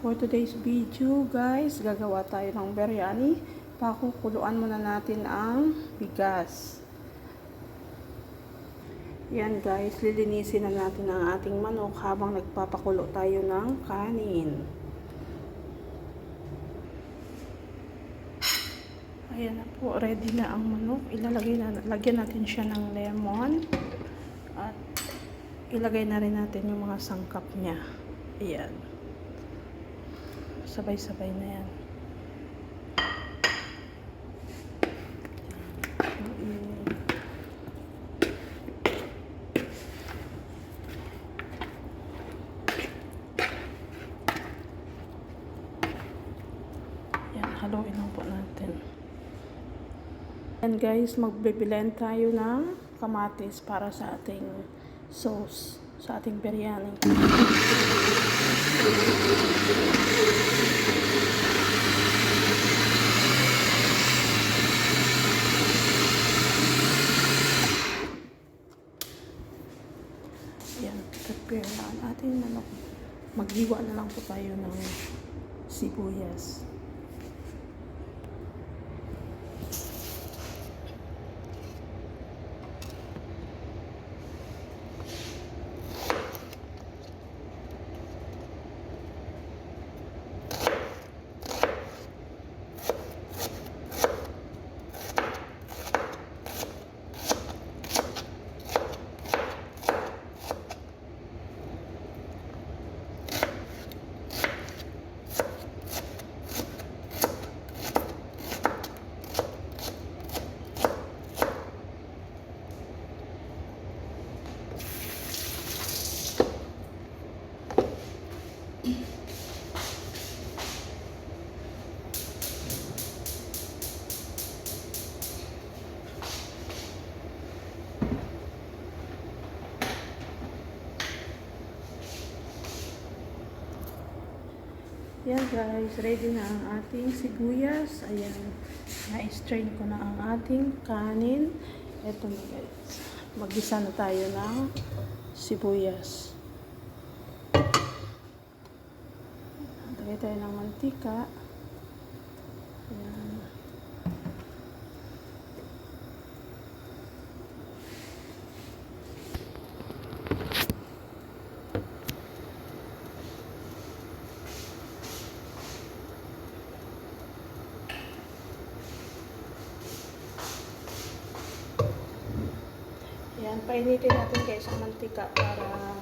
For today's video guys, gagawa tayo ng biryani. Pakukuluan muna natin ang bigas. Yan guys, lilinisin na natin ang ating manok habang nagpapakulo tayo ng kanin. Ayan na po, ready na ang manok. Lagyan natin siya ng lemon. At ilagay na rin natin yung mga sangkap niya. Ayan. Sabay-sabay na yan. Yan, haluin lang po natin. Yan guys, magbe-blend tayo ng kamatis para sa ating sauce, sa ating biryani. Yan, prepare na ang ating manok. Maghiwa na lang po tayo ng sibuyas. Yan guys, ready na ang ating sibuyas. Ayan, na-strain ko na ang ating kanin. Ito na guys, mag-gisa na tayo ng sibuyas. Lagay tayo ng mantika. Ayan. Yan, painitin natin guys ang mantika para